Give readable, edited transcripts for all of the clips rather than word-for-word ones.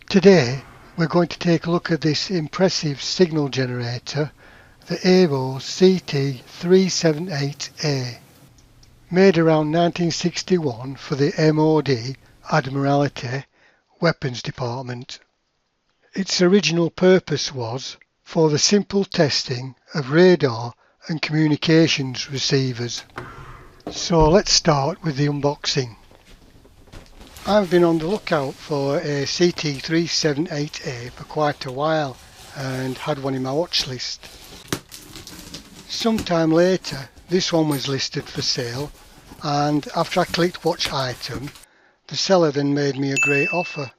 Today we're going to take a look at this impressive signal generator, the AVO CT378A. Made around 1961 for the MOD Admiralty Weapons Department. Its original purpose was for the simple testing of radar and communications receivers. So let's start with the unboxing. I've been on the lookout for a CT378A for quite a while and had one in my watch list. Sometime later this one was listed for sale, and after I clicked watch item, the seller then made me a great offer.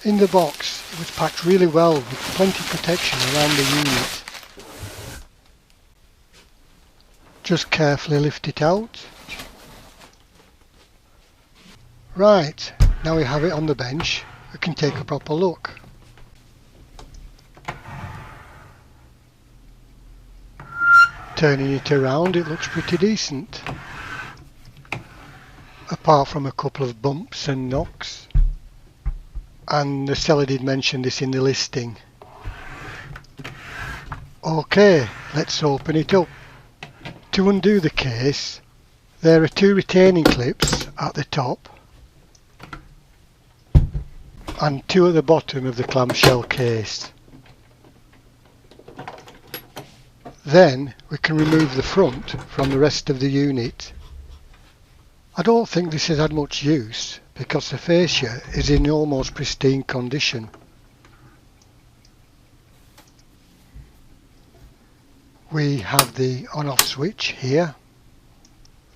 In the box it was packed really well with plenty of protection around the unit. Just carefully lift it out. Right, now we have it on the bench, we can take a proper look. Turning it around, it looks pretty decent. Apart from a couple of bumps and knocks. And the seller did mention this in the listing. Okay, let's open it up. To undo the case, there are two retaining clips at the top and two at the bottom of the clamshell case. Then we can remove the front from the rest of the unit. I don't think this has had much use because the fascia is in almost pristine condition. We have the on-off switch here,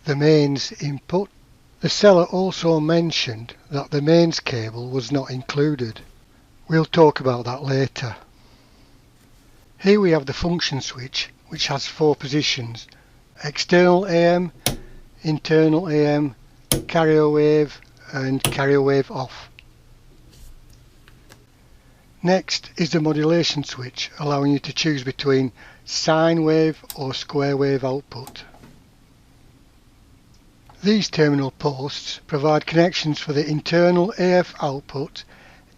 the mains input. The seller also mentioned that the mains cable was not included. We'll talk about that later. Here we have the function switch, which has 4 positions: external AM, internal AM, carrier wave and carrier wave off. Next is the modulation switch, allowing you to choose between sine wave or square wave output. These terminal posts provide connections for the internal AF output,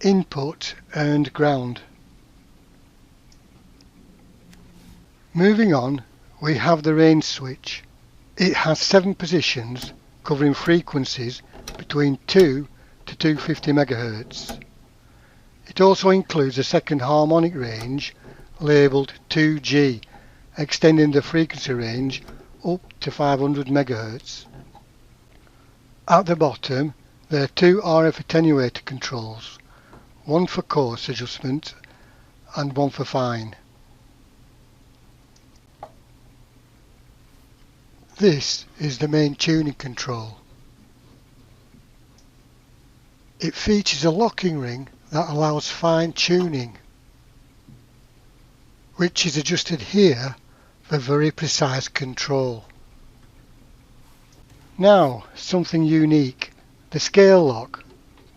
input and ground. Moving on, we have the range switch. It has 7 positions covering frequencies between 2 to 250 MHz. It also includes a second harmonic range labelled 2G, extending the frequency range up to 500 MHz. At the bottom there are 2 RF attenuator controls, one for coarse adjustment and one for fine. This is the main tuning control. It features a locking ring that allows fine tuning, which is adjusted here for very precise control. Now, something unique, the scale lock.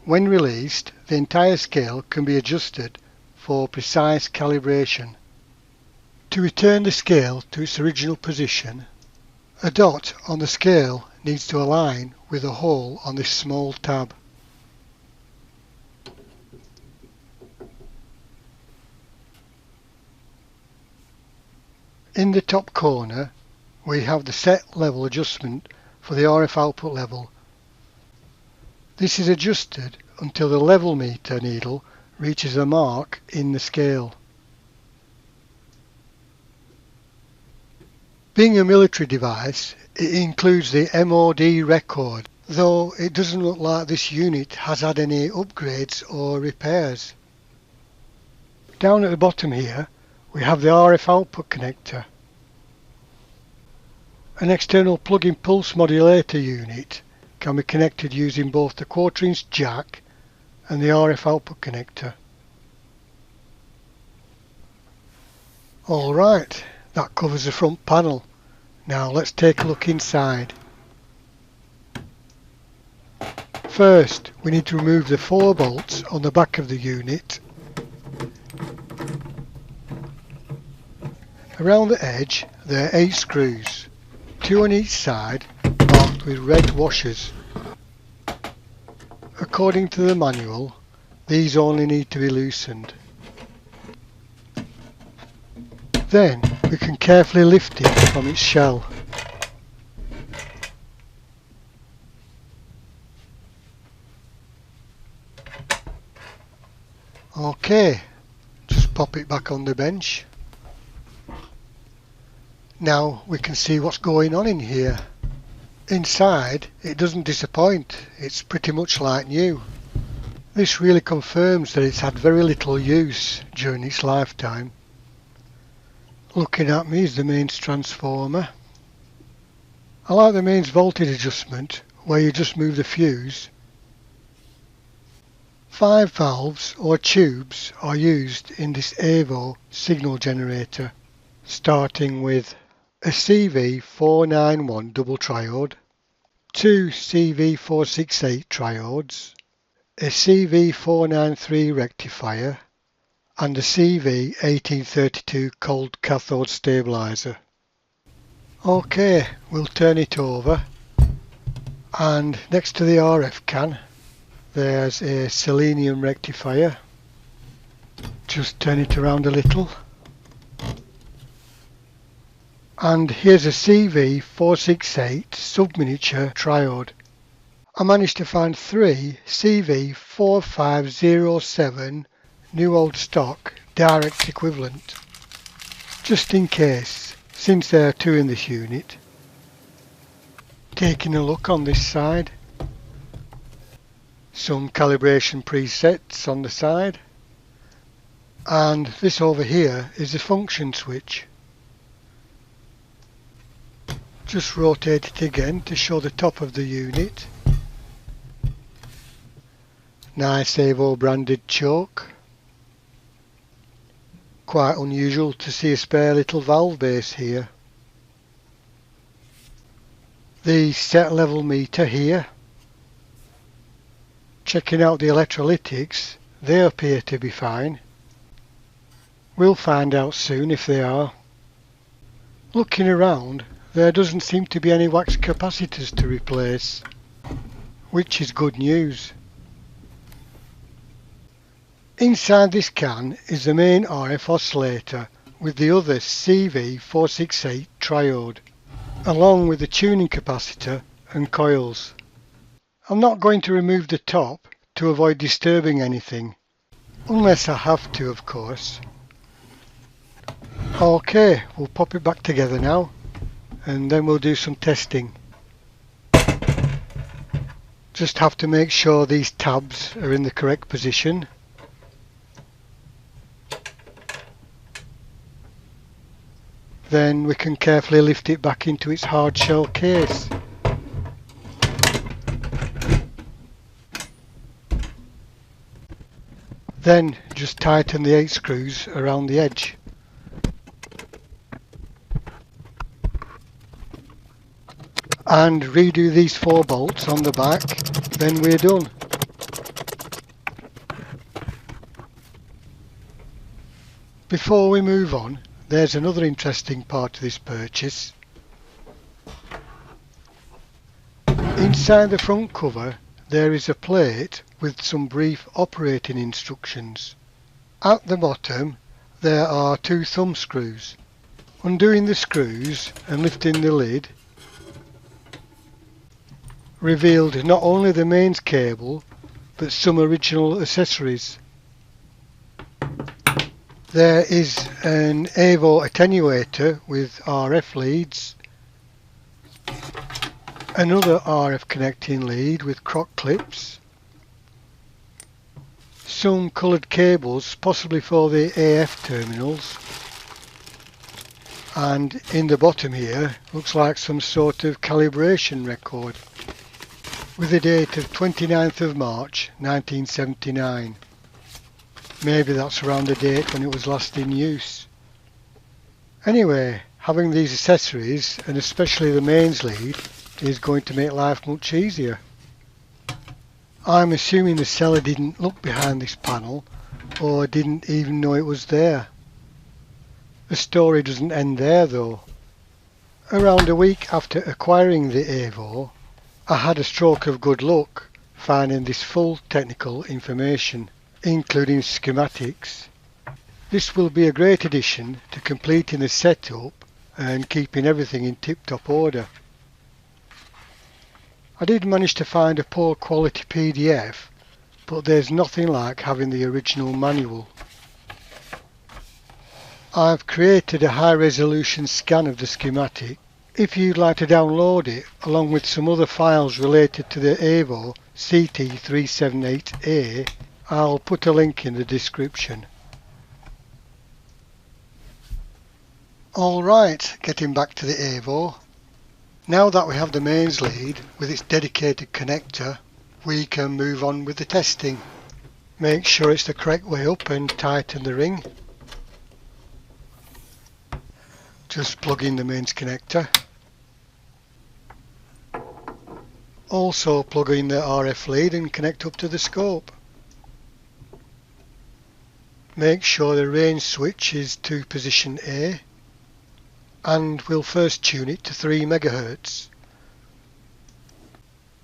When released, the entire scale can be adjusted for precise calibration. To return the scale to its original position, a dot on the scale needs to align with a hole on this small tab. In the top corner we have the set level adjustment for the RF output level. This is adjusted until the level meter needle reaches a mark in the scale. Being a military device, it includes the MOD record, though it doesn't look like this unit has had any upgrades or repairs. Down at the bottom here we have the RF output connector. An external plug-in pulse modulator unit can be connected using both the 1/4" jack and the RF output connector. Alright, that covers the front panel. Now let's take a look inside. First, we need to remove the 4 bolts on the back of the unit. Around the edge there are 8 screws, 2 on each side, marked with red washers. According to the manual, These only need to be loosened. Then we can carefully lift it from its shell. Okay, just pop it back on the bench. Now we can see what's going on in here. Inside it doesn't disappoint, it's pretty much like new. This really confirms that it's had very little use during its lifetime. Looking at me is the mains transformer. I like the mains voltage adjustment where you just move the fuse. 5 valves or tubes are used in this AVO signal generator, starting with a CV491 double triode, 2 CV468 triodes, a CV493 rectifier and a CV1832 cold cathode stabilizer. Okay, we'll turn it over, and next to the RF can there's a selenium rectifier. Just turn it around a little. And here's a CV468 sub-miniature triode. I managed to find 3 CV4507 new old stock direct equivalent, just in case, since there are 2 in this unit. Taking a look on this side, some calibration presets on the side, and this over here is a function switch. Just rotate it again to show the top of the unit. Nice AVO branded choke. Quite unusual to see a spare little valve base here. The set level meter here. Checking out the electrolytics, they appear to be fine. We'll find out soon if they are. Looking around, there doesn't seem to be any wax capacitors to replace, which is good news. Inside this can is the main RF oscillator with the other CV468 triode, along with the tuning capacitor and coils. I'm not going to remove the top to avoid disturbing anything, unless I have to, of course. Okay, we'll pop it back together now, and then we'll do some testing. Just have to make sure these tabs are in the correct position. Then we can carefully lift it back into its hard shell case. Then just tighten the 8 screws around the edge. And redo these 4 bolts on the back, then we're done. Before we move on, there's another interesting part of this purchase. Inside the front cover there is a plate with some brief operating instructions. At the bottom there are 2 thumb screws. Undoing the screws and lifting the lid revealed not only the mains cable but some original accessories. There is an AVO attenuator with RF leads, another RF connecting lead with crock clips, some coloured cables possibly for the AF terminals, and in the bottom here looks like some sort of calibration record with a date of 29th of March 1979. Maybe that's around the date when it was last in use. Anyway, having these accessories, and especially the mains lead, is going to make life much easier. I'm assuming the seller didn't look behind this panel or didn't even know it was there. The story doesn't end there though. Around a week after acquiring the AVO, I had a stroke of good luck finding this full technical information. including schematics. This will be a great addition to completing the setup and keeping everything in tip-top order. I did manage to find a poor quality PDF, but there's nothing like having the original manual. I've created a high resolution scan of the schematic. If you'd like to download it along with some other files related to the AVO CT378A, I'll put a link in the description. Alright, getting back to the AVO. Now that we have the mains lead with its dedicated connector, we can move on with the testing. Make sure it's the correct way up and tighten the ring. Just plug in the mains connector. Also plug in the RF lead and connect up to the scope. Make sure the range switch is to position A, and we'll first tune it to 3 MHz.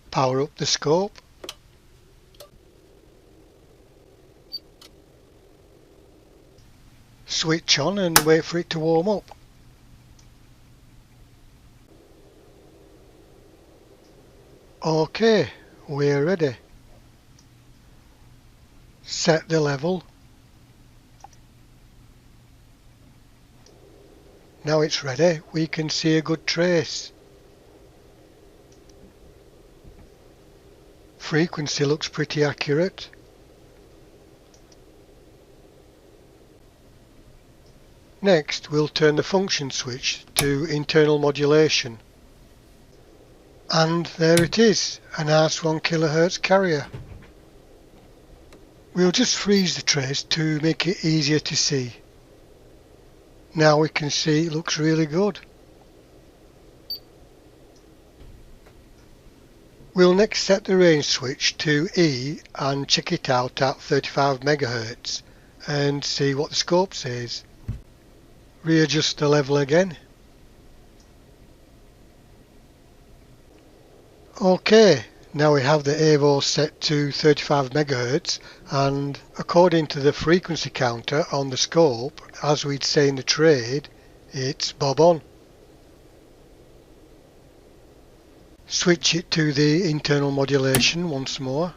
Power up the scope. Switch on and wait for it to warm up. OK, we're ready. Set the level. Now it's ready, we can see a good trace. Frequency looks pretty accurate. Next, we'll turn the function switch to internal modulation. And there it is, a nice 1 kHz carrier. We'll just freeze the trace to make it easier to see. Now we can see it looks really good. We'll next set the range switch to E and check it out at 35 MHz and see what the scope says. Readjust the level again. OK, now we have the AVO set to 35 MHz, and according to the frequency counter on the scope, as we'd say in the trade, it's bob on. Switch it to the internal modulation once more,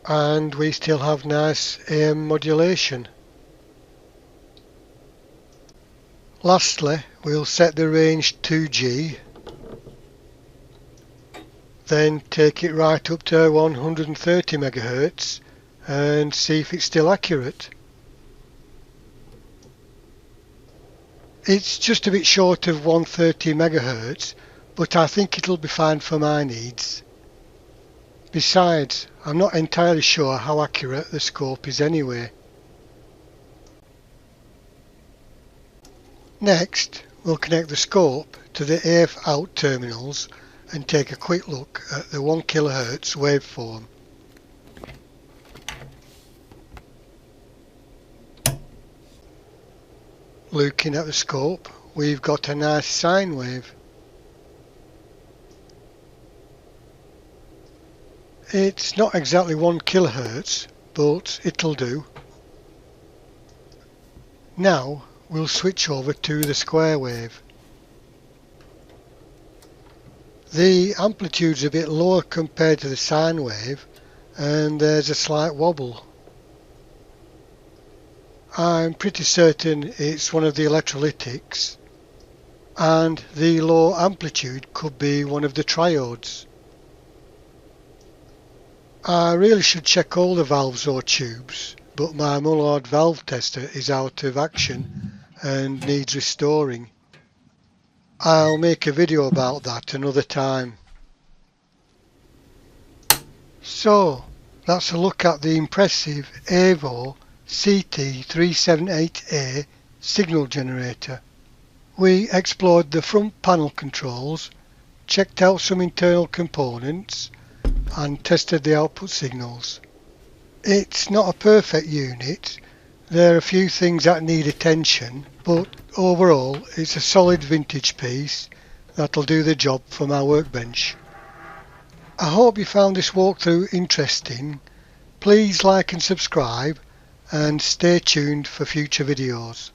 and we still have nice AM modulation. Lastly, we'll set the range to G, then take it right up to 130 MHz and see if it's still accurate. It's just a bit short of 130 MHz, but I think it'll be fine for my needs. Besides, I'm not entirely sure how accurate the scope is anyway. Next, we'll connect the scope to the AF out terminals and take a quick look at the 1 kHz waveform. Looking at the scope, we've got a nice sine wave. It's not exactly 1 kHz, but it'll do. Now we'll switch over to the square wave. The amplitude's a bit lower compared to the sine wave, and there's a slight wobble. I'm pretty certain it's one of the electrolytics, and the low amplitude could be one of the triodes. I really should check all the valves or tubes, but my Mullard valve tester is out of action and needs restoring. I'll make a video about that another time. So, that's a look at the impressive AVO CT378A signal generator. We explored the front panel controls, checked out some internal components, and tested the output signals. It's not a perfect unit, there are a few things that need attention, but overall it's a solid vintage piece that'll do the job for my workbench. I hope you found this walkthrough interesting. Please like and subscribe and stay tuned for future videos.